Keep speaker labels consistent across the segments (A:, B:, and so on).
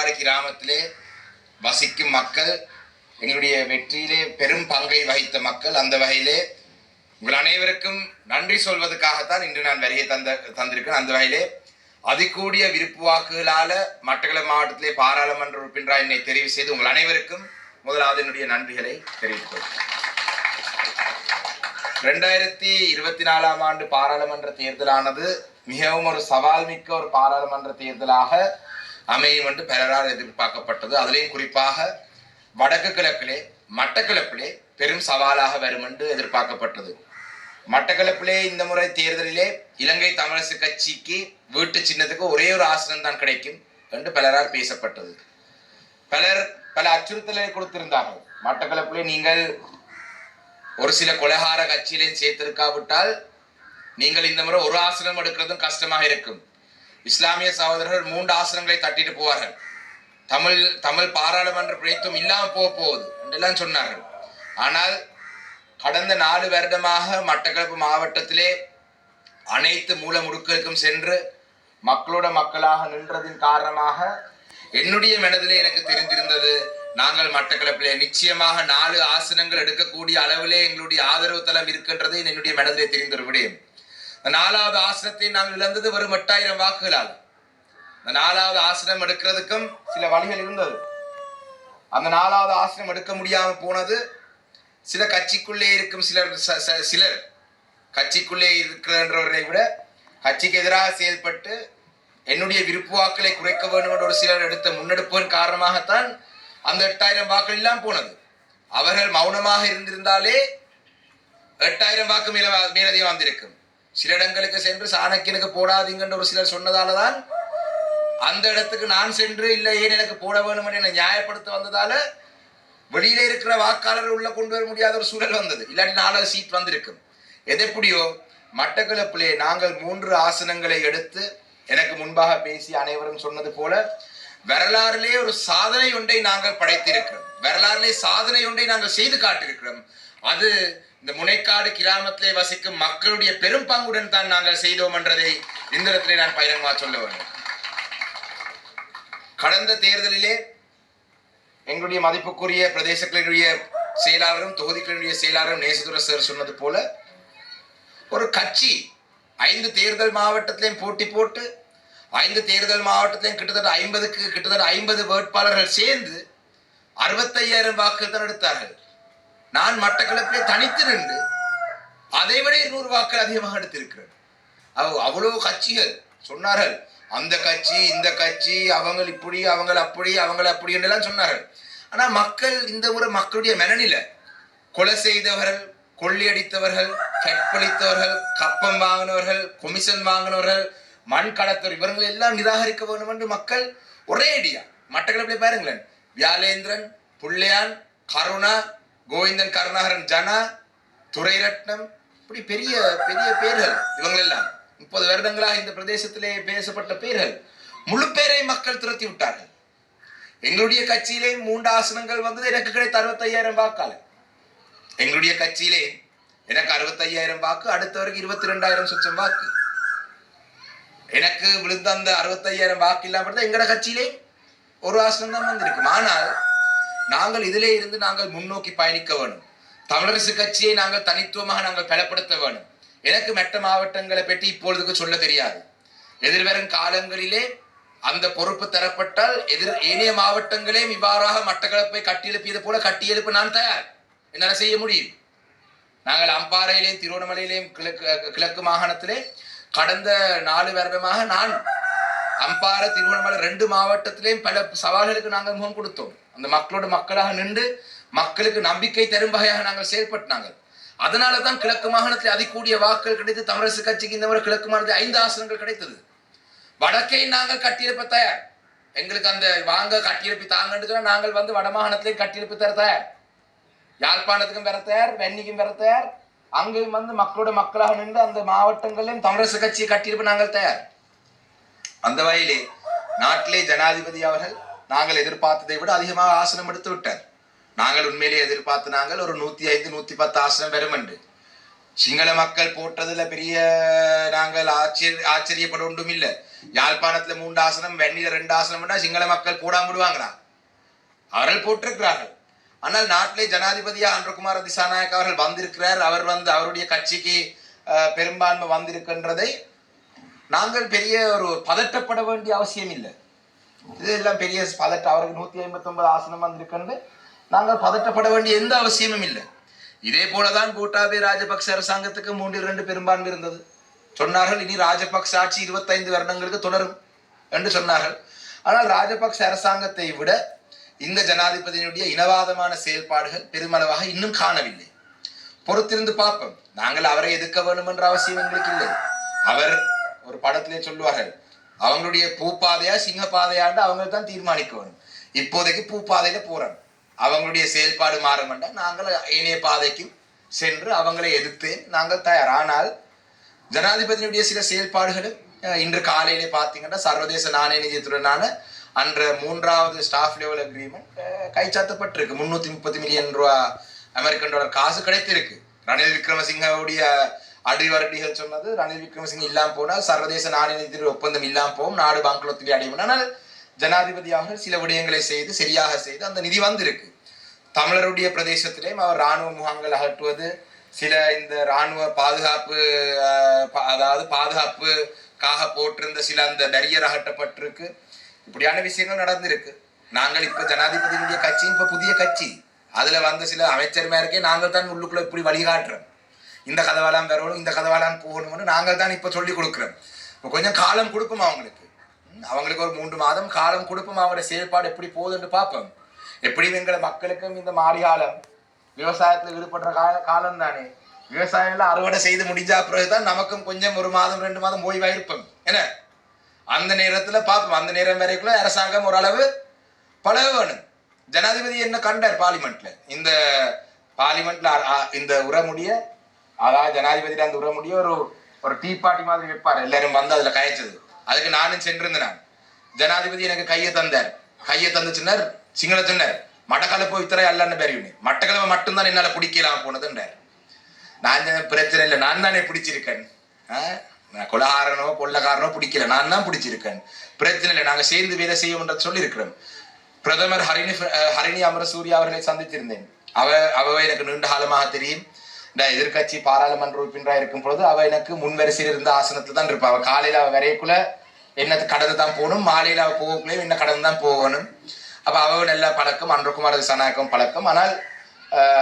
A: பெரலாறு கிராமத்திலே வசிக்கும் மக்கள், எங்களுடைய வெற்றியிலே பெரும் பங்கை வகித்த மக்கள். அந்த வகையிலே உங்கள் அனைவருக்கும் நன்றி சொல்வதற்காகத்தான் இன்று நான் வருகை தந்திருக்கேன். அந்த வகையிலே அதிகூடிய விருப்பு வாக்குகளால மட்டக்களப்பு மாவட்டத்திலே பாராளுமன்ற உறுப்பினராக என்னை தெரிவு செய்து உங்கள் அனைவருக்கும் முதலாவது என்னுடைய நன்றிகளை தெரிவித்துக் கொள்கிறேன். 2024 ஆண்டு பாராளுமன்ற தேர்தலானது மிகவும் ஒரு சவால் மிக்க ஒரு பாராளுமன்ற தேர்தலாக அமையும் என்று பலரால் எதிர்பார்க்கப்பட்டது. அதிலேயும் குறிப்பாக வடக்கு கிழக்கிலே மட்டக்களப்பிலே பெரும் சவாலாக வரும் என்று எதிர்பார்க்கப்பட்டது. மட்டக்களப்பிலே இந்த முறை தேர்தலிலே இலங்கை தமிழரசு கட்சிக்கு வீட்டு சின்னத்துக்கு ஒரே ஒரு ஆசனம் தான் கிடைக்கும் என்று பலரால் பேசப்பட்டது. பல அச்சுறுத்தலை கொடுத்திருந்தார்கள். மட்டக்களப்பிலே நீங்கள் ஒரு சில கொலைகார கட்சியிலையும் சேர்த்திருக்காவிட்டால் நீங்கள் இந்த முறை ஒரு ஆசனம் எடுக்கிறதும் கஷ்டமாக இருக்கும். இஸ்லாமிய சகோதரர்கள் 3 ஆசனங்களை தட்டிட்டு போவார்கள். தமிழ் பாராளுமன்ற பிரதித்துவம் இல்லாமல் போகுது என்றெல்லாம் சொன்னார்கள். ஆனால் கடந்த 4 வருடமாக மட்டக்களப்பு மாவட்டத்திலே அனைத்து மூல முடுக்களுக்கும் சென்று மக்களோட மக்களாக நின்றதின் காரணமாக என்னுடைய மனதிலே எனக்கு தெரிந்திருந்தது, நாங்கள் மட்டக்களப்பிலே நிச்சயமாக 4 ஆசனங்கள் எடுக்கக்கூடிய அளவிலே எங்களுடைய ஆதரவு தளம் இருக்கின்றது என்னுடைய மனதிலே தெரிந்த ஒரு விடயம். 4வது ஆசனத்தை நாங்கள் இழந்தது வெறும் 8000 வாக்குகளால். அந்த 4வது ஆசனம் எடுக்கிறதுக்கும் சில வழிகள் இருந்தது. அந்த 4வது ஆசனம் எடுக்க முடியாமல் போனது சில கட்சிக்குள்ளே இருக்கும் சிலர் கட்சிக்குள்ளே இருக்கிறவரை விட கட்சிக்கு எதிராக செயல்பட்டு என்னுடைய விருப்பு வாக்களை குறைக்க வேண்டும் என்ற ஒரு சிலர் எடுத்த முன்னெடுப்பின் காரணமாகத்தான் அந்த 8000 வாக்குகள் இல்லாமல் போனது. அவர்கள் மௌனமாக இருந்திருந்தாலே 8000 வாக்கு மேலதிகம் வந்திருக்கும். சில இடங்களுக்கு சென்று சாணக்கியனுக்கு போடாதீங்கன்ற ஒரு சிலர் சொன்னதாலதான் அந்த இடத்துக்கு நான் சென்று இல்லை ஏன் எனக்கு போட வேணும் என நியாயப்படுத்த வந்ததால வெளியில இருக்கிற வாக்காளர் உள்ள கொண்டு வர முடியாத ஒரு சூழல் வந்தது. இல்லாட்டி 4 சீட் வந்திருக்கும். எதெப்படியோ மட்டக்களப்பிலே நாங்கள் 3 ஆசனங்களை எடுத்து எனக்கு முன்பாக பேசி அனைவரும் சொன்னது போல வரலாறிலே ஒரு சாதனை ஒன்றை நாங்கள் படைத்திருக்கிறோம். வரலாறிலே சாதனை ஒன்றை நாங்கள் செய்து காட்டியிருக்கிறோம். அது இந்த முனைக்காடு கிராமத்திலே வசிக்கும் மக்களுடைய பெரும் பங்குடன் தான் நாங்கள் செய்தோம் என்றதை இந்த இடத்திலே நான் பகிரங்கமாக சொல்ல வேண்டும். கடந்த தேர்தலிலே எங்களுடைய மதிப்புக்குரிய பிரதேசங்களுடைய செயலாளரும் தொகுதிகளுடைய செயலாளரும் நேசதுர சார் சொன்னது போல ஒரு கட்சி 5 தேர்தல் மாவட்டத்திலையும் போட்டி போட்டு 5 தேர்தல் மாவட்டத்திலையும் கிட்டத்தட்ட 50 வேட்பாளர்கள் சேர்ந்து 65,000 வாக்குகள் தான் எடுத்தார்கள். நான் மட்டக்களப்பிலே தனித்து நின்று அதை விட 200 வாக்குகள் அதிகமாக எடுத்திருக்கிறேன். அவ்வளவு கட்சிகள் சொன்னார்கள், அந்த கட்சி இந்த கட்சி அவங்க இப்படி அவங்க அப்படி என்றெல்லாம் சொன்னார்கள். ஆனா மக்கள் இந்த முறை மக்களுடைய மனநிலை கொலை செய்தவர்கள், கொள்ளையடித்தவர்கள், கற்பழித்தவர்கள், கப்பம் வாங்கினவர்கள், கொமிஷன் வாங்கினவர்கள், மண் கடத்தவர் இவர்கள் எல்லாம் நிராகரிக்க வேண்டும் என்று மக்கள் ஒரே அடியா மட்டக்களப்பிலே பாருங்களேன், வியாலேந்திரன், புள்ளையான், கருணா, கோவிந்தன் கருணாகரன், ஜனா, துரைரட்னம், இப்படி பெரிய பெரிய பேர்கள் இவங்களெல்லாம் 30 வருடங்களாக இந்த பிரதேசத்திலே பேசப்பட்ட பேர்கள் முழு பேரை மக்கள் துரத்தி விட்டார்கள். எங்களுடைய கட்சியிலே 3 ஆசனங்கள் வந்தது. எனக்கு கிடைத்த 65,000 வாக்காள. எங்களுடைய கட்சியிலே எனக்கு 65,000 வாக்கு, அடுத்தவருக்கு 22,000 சொச்சம் வாக்கு. எனக்கு விழுந்த அந்த 65,000 வாக்கு இல்லாம எங்கட கட்சியிலே ஒரு ஆசனம் தான் வந்திருக்கும். ஆனால் நாங்கள் இதிலே இருந்து நாங்கள் முன்னோக்கி பயணிக்க வேணும். தமிழரசு கட்சியை நாங்கள் தனித்துவமாக நாங்கள் பலப்படுத்த வேணும். எனக்கு மெட்ட மாவட்டங்களை பற்றி இப்பொழுதுக்கு சொல்ல தெரியாது. எதிர்வரும் காலங்களிலே அந்த பொறுப்பு தரப்பட்டால் ஏனைய மாவட்டங்களே இவ்வாறாக மட்டக்களப்பை கட்டியெழுப்பியது போல கட்டியெழுப்ப நான் தயார். என்னால் செய்ய முடியும். நாங்கள் அம்பாறையிலேயும் திருவண்ணாமலையிலேயும் கிழக்கு மாகாணத்திலே கடந்த 4 வருடமாக நான் அம்பாறை திருவண்ணாமலை 2 மாவட்டத்திலேயும் பல சவால்களுக்கு நாங்கள் முகம் கொடுத்தோம். அந்த மக்களோட மக்களாக நின்று மக்களுக்கு நம்பிக்கை தரும் வகையாக நாங்கள் செயல்பட்டாங்க. அதனாலதான் கிழக்கு மாகாணத்தில் அதிகூடிய வாக்குகள் கிடைத்து தமிழரசு கட்சிக்கு இந்த முறை கிழக்கு மாகாணத்தில் 5 ஆசனங்கள் கிடைத்தது. வடக்கை நாங்கள் கட்டியெழுப்ப தயார். எங்களுக்கு அந்த வாங்க கட்டியெழுப்பி தாங்கன்னு நாங்கள் வந்து வடமாகாணத்திலையும் கட்டியெழுப்பி தர தயார். யாழ்ப்பாணத்துக்கும் பெற தயார், வெண்ணிக்கும் பெற தயார். அங்கேயும் வந்து மக்களோட மக்களாக நின்று அந்த மாவட்டங்களிலும் தமிழரசு கட்சியை கட்டியெழுப்ப நாங்கள் தயார். அந்த வகையிலே நாட்டிலே ஜனாதிபதி அவர்கள் நாங்கள் எதிர்பார்த்ததை விட அதிகமாக ஆசனம் எடுத்து விட்டார். நாங்கள் உண்மையிலே எதிர்பார்த்து நாங்கள் ஒரு 105 110 ஆசனம் வரும் என்று. சிங்கள மக்கள் போட்டதுல பெரிய நாங்கள் ஆச்சரியப்பட ஒன்றும் இல்லை. யாழ்ப்பாணத்துல 3 ஆசனம், வெண்ணில 2 ஆசனம் சிங்கள மக்கள் போடாம விடுவாங்களா? அவர்கள் போட்டிருக்கிறார்கள். ஆனால் நாட்டிலே ஜனாதிபதியா அன்றகுமார திசாநாயக் அவர்கள் வந்திருக்கிறார். அவர் அவருடைய கட்சிக்கு பெரும்பான்மை வந்திருக்கின்றதை நாங்கள் பெரிய ஒரு பதட்டப்பட வேண்டிய அவசியம் இல்லை. இதெல்லாம் பெரிய பதட்டம். அவருக்கு 159 ஆசனம் வந்திருக்கின்ற நாங்கள் பதட்டப்பட வேண்டிய எந்த அவசியமும் இல்லை. இதே போலதான் கோட்டாபய ராஜபக்ச அரசாங்கத்துக்கு 3/2 பெரும்பான்மை இருந்தது. சொன்னார்கள் இனி ராஜபக்ச ஆட்சி 25 வருடங்களுக்கு தொடரும் என்று சொன்னார்கள். ஆனால் ராஜபக்ச அரசாங்கத்தை விட இந்த ஜனாதிபதியினுடைய இனவாதமான செயல்பாடுகள் பெருமளவாக இன்னும் காணவில்லை. பொறுத்திருந்து பார்ப்போம். நாங்கள் அவரை எதிர்க்க வேண்டும் என்ற அவசியம் எங்களுக்கு இல்லை. அவர் ஒரு படத்திலே சொல்லுவார்கள், அவங்களுடைய பூப்பாதையா சிங்க பாதையாண்டு அவங்க தான் தீர்மானிக்க வேணும். இப்போதைக்கு பூப்பாதையில போறாங்க. அவங்களுடைய செயல்பாடு மாறும் என்றால் நாங்கள் ஏனைய பாதைக்கும் சென்று அவங்களை எதிர்த்து நாங்கள் தயார். ஆனால் ஜனாதிபதியினுடைய சில செயல்பாடுகளும் இன்று காலையிலே பார்த்தீங்கன்னா சர்வதேச நாணய நிதியத்துடனான அன்ற 3வது ஸ்டாஃப் லெவல் அக்ரிமெண்ட் கைச்சாத்தப்பட்டிருக்கு. 330 மில்லியன் ரூபாய் அமெரிக்கன் டாலர் காசு கிடைத்திருக்கு. ரணில் விக்ரமசிங்கவுடைய அடிவரடிகள் சொன்னது, ரணில் விக்ரமசிங்க இல்லாம போனால் சர்வதேச நாணய நிதிய ஒப்பந்தம் இல்லாம போகும், நாடு பாங்குலத்திலே அடையும். ஆனால் ஜனாதிபதியாக சில விடயங்களை செய்து சரியாக செய்து அந்த நிதி வந்திருக்கு. தமிழருடைய பிரதேசத்திலேயும் அவர் இராணுவ முகாம்கள் அகற்றுவது, சில இந்த இராணுவ பாதுகாப்பு அதாவது பாதுகாப்புக்காக போட்டிருந்த சில அந்த பேரியர் அகற்றப்பட்டிருக்கு. இப்படியான விஷயங்கள் நடந்திருக்கு. நாங்கள் இப்ப ஜனாதிபதியினுடைய கட்சி இப்ப புதிய கட்சி, அதுல வந்த சில அமைச்சர்மாருக்கே நாங்கள் தான் உள்ளுக்குள்ள இப்படி வழிகாட்டுறோம். இந்த கதவாலாம் வரணும், இந்த கதவாலாம் போகணும்னு நாங்கள் தான் இப்ப சொல்லி கொடுக்குறோம். இப்போ கொஞ்சம் காலம் கொடுப்போம் அவங்களுக்கு ஒரு 3 மாதம் காலம் கொடுப்போம். அவங்களோட செயல்பாடு எப்படி போகுதுன்னு பார்ப்போம். எப்படியும் எங்களை மக்களுக்கும் இந்த மாறி காலம் விவசாயத்துல ஈடுபடுற காலம் தானே. விவசாயம் அறுவடை செய்து முடிஞ்சா பிறகுதான் நமக்கும் கொஞ்சம் 1 மாதம் 2 மாதம் ஓய்வா இருப்போம். என்ன அந்த நேரத்துல பார்ப்போம். அந்த நேரம் வரைக்குள்ள அரசாங்கம் ஓரளவு பழக வேணும். ஜனாதிபதி என்ன கண்டார் பார்லிமெண்ட்ல, இந்த பார்லிமெண்ட்ல இந்த உரமுடிய, அதாவது ஜனாதிபதி அந்த உரமுடிய ஒரு டீ பார்ட்டி மாதிரி வைப்பாரு, எல்லாரும் வந்து அதுல கயச்சது. அதுக்கு நானும் சென்றிருந்தேன். ஜனாதிபதி எனக்கு கையை தந்து சொன்னார், சிங்கள சொன்னார், மட்டக்களப்பு இத்தரை அல்லன்னு பெரியவனு, மட்டக்களப்பு மட்டும்தான் என்னால பிடிக்கலாம் போனதுன்றார். நான் பிரச்சனை இல்லை, நான் தானே பிடிச்சிருக்கேன். கொலகாரனோ கொள்ளக்காரனோ பிடிக்கல, நான் தான் பிடிச்சிருக்கேன். பிரச்சனை இல்லை, நாங்க சேர்ந்து வேலை செய்யும் சொல்லி இருக்கிறோம். பிரதமர் ஹரிணி அமரசூரியா அவர்களை சந்தித்திருந்தேன். அவ எனக்கு நீண்ட காலமாக தெரியும். இந்த எதிர்கட்சி பாராளுமன்ற உறுப்பினராக இருக்கும் பொழுது அவ எனக்கு முன்வரிசையில் இருந்த ஆசனத்துல தான் இருப்பா. அவ காலையில அவ வரைக்குள்ள என்ன கடந்து தான் போகணும், மாலையில அவ போகக்குள்ளே என்ன கடந்து தான் போகணும். அப்ப அவ நல்ல பழக்கம், அன்றகுமார திசாநாயக்கம் பழக்கம். ஆனால்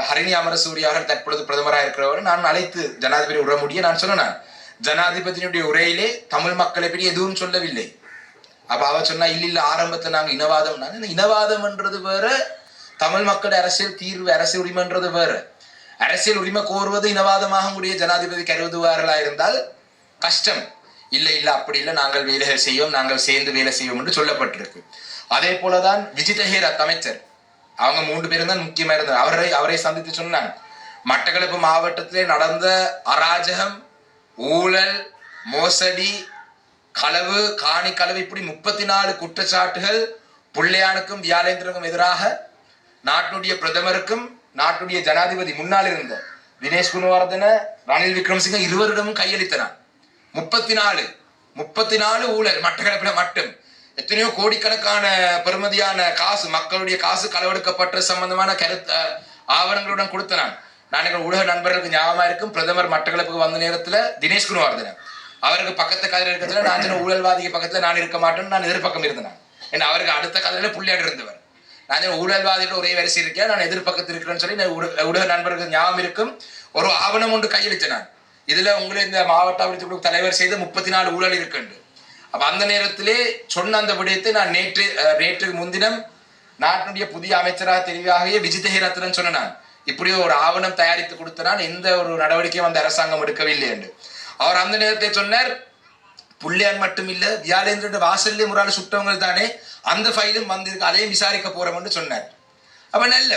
A: ஹரிணி அமரசூரியா அவர்கள் தற்பொழுது பிரதமராக இருக்கிறவர் நான் அழைத்து ஜனாதிபதி உற முடிய நான் சொன்னேன், ஜனாதிபதியினுடைய உரையிலே தமிழ் மக்களை பற்றி எதுவும் சொல்லவில்லை. அப்ப அவ சொன்னா இல்ல ஆரம்பத்துல நாங்க இனவாதம் என்றது வேற, தமிழ் மக்கள் அரசியல் தீர்வு அரசியல் உரிமைன்றது வேற. அரசியல் உரிமை கோருவது இனவாதமாக கூடிய ஜனாதிபதி கருதுவார்களா இருந்தால் கஷ்டம். இல்ல அப்படி இல்லை, நாங்கள் வேலைகள் செய்வோம், நாங்கள் சேர்ந்து வேலை செய்வோம் என்று சொல்லப்பட்டிருக்கு. அதே போலதான் விஜித ஹேரத் அமைச்சர், அவங்க 3 பேரும் தான் முக்கியமா இருந்தார். அவரை சந்தித்து சொன்னாங்க, மட்டக்களப்பு மாவட்டத்திலே நடந்த அராஜகம், ஊழல், மோசடி, களவு, காணி களவு, இப்படி 34 குற்றச்சாட்டுகள் புள்ளையானுக்கும் வியாழேந்திரனுக்கும் எதிராக நாட்டுடைய பிரதமருக்கும் நாட்டுடைய ஜனாதிபதி முன்னால் இருந்த தினேஷ் குணவர்தன, ரணில் விக்ரமசிங்க இருவரிடமும் கையளித்தனர். 34 ஊழல் மட்டக்களப்பில மட்டும். எத்தனையோ கோடிக்கணக்கான பெறுமதியான காசு, மக்களுடைய காசு களவெடுக்கப்பட்ட சம்பந்தமான ஆவணங்களுடன் கொடுத்தனான். நான் ஊடக நண்பர்களுக்கு ஞாபகமா இருக்கும், பிரதமர் மட்டக்களப்புக்கு வந்த நேரத்துல தினேஷ் குணவர்தன அவருக்கு பக்கத்து கதிர இருக்கிறதுல நான் சொன்ன ஊழல்வாதிக்கு பக்கத்துல நான் இருக்க மாட்டேன்னு நான் எதிர்பக்கம் இருந்தேன். ஏன்னா அவருக்கு அடுத்த கதிரில புள்ளியாடு இருந்தவர். நான் ஊழல்வாதியோட ஒரே வரிசை இருக்கேன், நான் எதிர்பக்கத்தில் இருக்கிறேன்னு சொல்லி ஊடக நண்பர்களுக்கு ஞாபகம் இருக்கும். ஒரு ஆவணம் ஒன்று கையளித்தேன் நான், இதுல உங்களை இந்த மாவட்ட அபிவிருத்தி தலைவர் செய்த 34 ஊழல் இருக்குண்டு. அப்ப அந்த நேரத்திலே சொன்ன அந்த விடயத்தை நான் நேற்று முன்தினம் நாட்டினுடைய புதிய அமைச்சராக தெரிவாகவே விஜித ஹேரத்னு சொன்ன நான் இப்படி ஒரு ஆவணம் தயாரித்து கொடுத்த நான் எந்த ஒரு நடவடிக்கையும் அந்த அரசாங்கம் எடுக்கவில்லை என்று அவர் அந்த நேரத்தை சொன்னார். புள்ளையான் மட்டும் இல்ல, வியாழேந்திரன் வாசல்லே முறால சுட்டவங்க தானே, அந்த ஃபைலும் வந்திருக்கு, அதையும் விசாரிக்க போறோம்னு சொன்னார். அப்ப நல்ல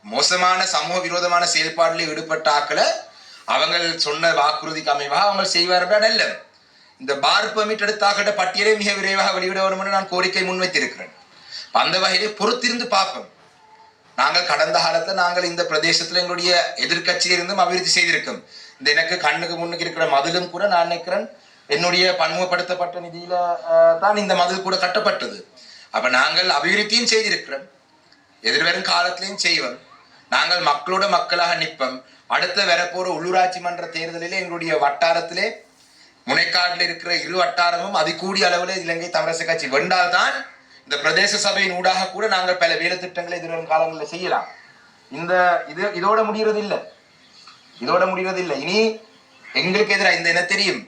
A: மோசமான சமூக விரோதமான செயல்பாடுல ஈடுபட்ட ஆக்களை அவங்க சொன்ன வாக்குறுதிக்கு அமைவாக அவங்க செய்வார்கள். நல்ல இந்த பார் பெர்மிட் எடுத்தாக்கிட்ட பட்டியலை மிக விரைவாக வெளியிட வேண்டும் என்று நான் கோரிக்கை முன்வைத்திருக்கிறேன். அந்த வகையிலே பொறுத்திருந்து பார்ப்போம். நாங்கள் கடந்த காலத்துல நாங்கள் இந்த பிரதேசத்துல எங்களுடைய எதிர்கட்சியிலிருந்தும் அபிவிருத்தி செய்திருக்கோம். இந்த எனக்கு கண்ணுக்கு முன்னுக்கு இருக்கிற மதிலும் கூட நான் நினைக்கிறேன் என்னுடைய பன்முகப்படுத்தப்பட்ட நிதியில தான் இந்த மதில் கூட கட்டப்பட்டது. அப்ப நாங்கள் அபிவிருத்தியும் செய்திருக்கிறோம், எதிர்வரும் காலத்திலையும் செய்வோம். நாங்கள் மக்களோட மக்களாக நிற்போம். அடுத்த வரப்போற உள்ளூராட்சி மன்ற தேர்தலிலே எங்களுடைய வட்டாரத்திலே முனைக்காட்டில் இருக்கிற இரு வட்டாரமும் அதிகூடிய அளவில் இலங்கை தமிழரசு கட்சி வென்றால்தான் இந்த பிரதேச சபையின் ஊடாக கூட நாங்கள் பல வேலை திட்டங்களை எதிர்வரும் காலங்களில் செய்யலாம். இதோட முடிகிறது இல்லை. இனி எங்களுக்கு எதிராக இந்த என்ன தெரியும்,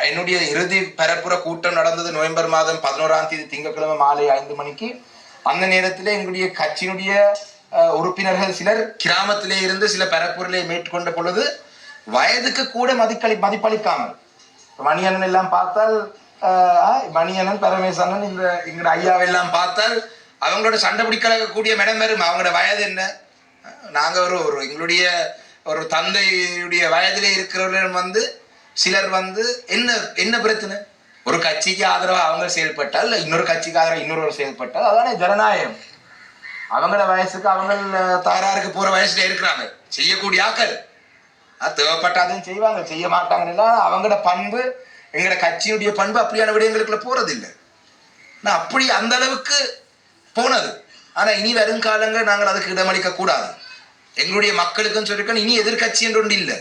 A: என்னுடைய இறுதி பரப்புற கூட்டம் நடந்தது நவம்பர் மாதம் 11ஆம் தேதி திங்கட்கிழமை மாலை 5 மணிக்கு. அந்த நேரத்தில் எங்களுடைய கட்சியினுடைய உறுப்பினர்கள் சிலர் கிராமத்திலே இருந்து சில பரப்புரையை மேற்கொண்ட பொழுது வயதுக்கு கூட மதிப்பளிக்காமல், மணியண்ணன் எல்லாம் பார்த்தால், மணியண்ணன் பரமேஸ்வரன் இந்த எங்களோட ஐயாவெல்லாம் பார்த்தால் அவங்களோட சண்டை பிடிக்கக்கூடிய மேடம் வரும். அவங்களோட வயது என்ன, நாங்க ஒரு எங்களுடைய ஒரு தந்தையுடைய வயதிலே இருக்கிறவர்கள் சிலர் என்ன பிரச்சனை, ஒரு கட்சிக்கு ஆதரவா அவங்க செயல்பட்டால், இல்ல இன்னொரு கட்சிக்கு ஆதரவா இன்னொரு செயல்பட்டால் அதானே ஜனநாயகம். அவங்கள வயசுக்கு அவங்க தாராருக்கு போற வயசுல இருக்கிறாங்க, செய்யக்கூடிய ஆக்கள் தேவைப்பட்டாதையும் செய்வாங்க, செய்ய மாட்டாங்கன்னா அவங்களோட பண்பு, எங்களோட கட்சியுடைய பண்பு அப்படியான விடயங்களுக்குள்ள போறது இல்லை. நான் அப்படி அந்த அளவுக்கு போனது. ஆனா இனி வருங்காலங்கள் நாங்கள் அதுக்கு இடமளிக்க கூடாது. எங்களுடைய மக்களுக்குன்னு சொல்லியிருக்கோம், இனி எதிர்கட்சி என்று ஒன்று இல்லை,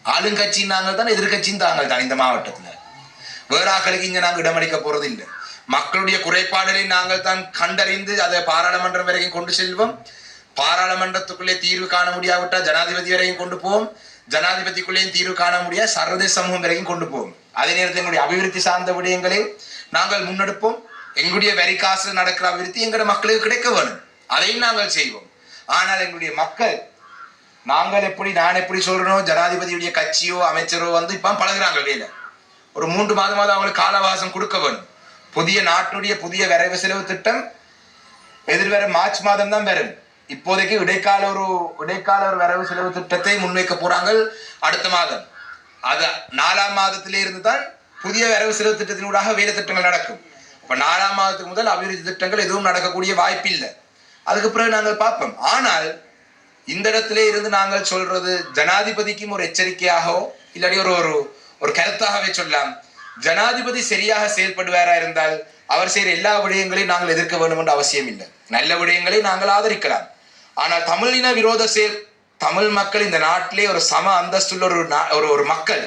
A: ஆளுங்கட்சின்னு நாங்கள் தான், எதிர்கட்சின்னு தாங்கள் தான். இந்த மாவட்டத்துல வேற ஆக்களுக்கு இங்க நாங்கள் இடமளிக்க போறது இல்லை. மக்களுடைய குறைபாடுகளை நாங்கள் தான் கண்டறிந்து அதை பாராளுமன்றம் வரைக்கும் கொண்டு செல்வோம். பாராளுமன்றத்துக்குள்ளே தீர்வு காண முடியாவிட்டால் ஜனாதிபதி வரைக்கும் கொண்டு போவோம். ஜனாதிபதிக்குள்ளேயும் தீர்வு காண முடியாது, சர்வதேச சமூகம் வரைக்கும் கொண்டு போவோம். அதே நேரத்தில் எங்களுடைய அபிவிருத்தி சார்ந்த விடயங்களை நாங்கள் முன்னெடுப்போம். எங்களுடைய வரி காசு நடக்கிற அபிவிருத்தி எங்களுடைய மக்களுக்கு கிடைக்க வேணும், அதையும் நாங்கள் செய்வோம். ஆனால் எங்களுடைய மக்கள், நான் எப்படி சொல்றோம், ஜனாதிபதியுடைய கட்சியோ அமைச்சரோ இப்ப பழகுறாங்க வேலை. ஒரு 3 மாதமாவது அவங்களுக்கு காலவாசம் கொடுக்க வேணும். நாட்டுடைய புதிய வரைவு செலவு திட்டம் எதிர்வரும் மார்ச் மாதம் தான் வரும். இப்போதைக்கு இடைக்கால ஒரு வரவு செலவு திட்டத்தை முன்வைக்க போறாங்க அடுத்த மாதம். அது 4ஆம் மாதத்திலே இருந்து தான் புதிய வரவு செலவு திட்டத்தினூடாக வேலை திட்டங்கள் நடக்கும். இப்ப 4ஆம் மாதத்துக்கு முதல் அபிவிருத்தி திட்டங்கள் எதுவும் நடக்கக்கூடிய வாய்ப்பு இல்லை. அதுக்கு பிறகு நாங்கள் பார்ப்போம். ஆனால் இந்த இடத்திலே இருந்து நாங்கள் சொல்றது ஜனாதிபதிக்கும் ஒரு எச்சரிக்கையாகவோ இல்லாட்டி ஒரு கருத்தாகவே சொல்லலாம். ஜனாதிபதி சரியாக செயல்படுவாரா இருந்தால் அவர் செய்யற எல்லா விடயங்களையும் நாங்கள் எதிர்க்க வேண்டும் என்ற அவசியம் இல்லை. நல்ல விடயங்களை நாங்கள் ஆதரிக்கலாம். ஆனால் தமிழின விரோத செயல், தமிழ் மக்கள் இந்த நாட்டிலே ஒரு சம அந்தஸ்துள்ள ஒரு மக்கள்,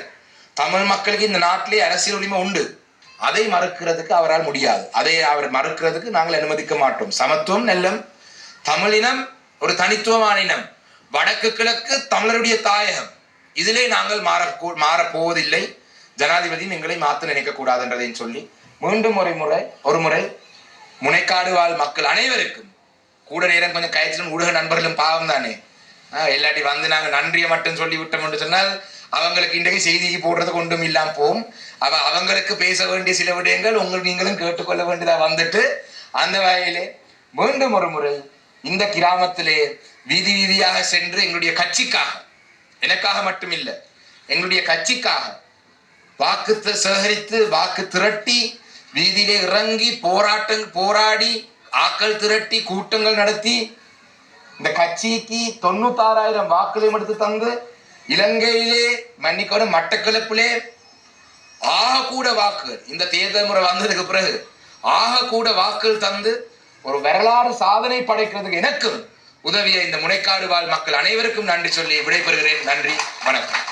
A: தமிழ் மக்களுக்கு இந்த நாட்டிலே அரசியல் உரிமை உண்டு. அதை மறுக்கிறதுக்கு அவரால் முடியாது. அதை அவர் மறுக்கிறதுக்கு நாங்கள் அனுமதிக்க மாட்டோம். சமத்துவம் நல்லம், தமிழினம் ஒரு தனித்துவமான இனம், வடக்கு கிழக்கு தமிழருடைய தாயகம், இதிலே நாங்கள் மாறப்போவதில்லை. ஜனாதிபதியும் எங்களை மாற்ற நினைக்க கூடாது என்றதையும் சொல்லி மீண்டும் ஒரு முறை முனைக்காடு வாழ் மக்கள் அனைவருக்கும் கூட நேரம் கொஞ்சம் கயிற்சிலும் ஊடக நண்பர்களும் பாவம் தானே, எல்லாட்டி நாங்க நன்றியை மட்டும் சொல்லி விட்டோம் என்று சொன்னால் அவங்களுக்கு இன்றைக்கு செய்திக்கு போடுறதுக்கு ஒன்றும் இல்லாம போகும். அவங்களுக்கு பேச வேண்டிய சில விடயங்கள் நீங்களும் கேட்டுக்கொள்ள வேண்டியதா வந்துட்டு, அந்த வகையிலே மீண்டும் ஒரு முறை இந்த கிராமத்திலே வீதி வீதியாக சென்று எங்களுடைய கட்சிக்காக, எனக்காக மட்டும் இல்லை, எங்களுடைய கட்சிக்காக வாக்கு சேகரித்து வாக்கு திரட்டி வீதியிலே இறங்கி போராடி ஆக்கள் திரட்டி கூட்டங்கள் நடத்தி இந்த கட்சிக்கு 96,000 வாக்குகளையும் எடுத்து தந்து இலங்கையிலே மன்னிக்கணும் மட்டக்களப்பிலே ஆக கூட வாக்குகள் இந்த தேர்தல் முறை வந்ததுக்கு பிறகு ஆக கூட வாக்குகள் தந்து ஒரு வரலாறு சாதனை படைக்கிறதுக்கு எனக்கும் உதவிய இந்த முனைக்காடு வாழ் மக்கள் அனைவருக்கும் நன்றி சொல்லி விடைபெறுகிறேன். நன்றி, வணக்கம்.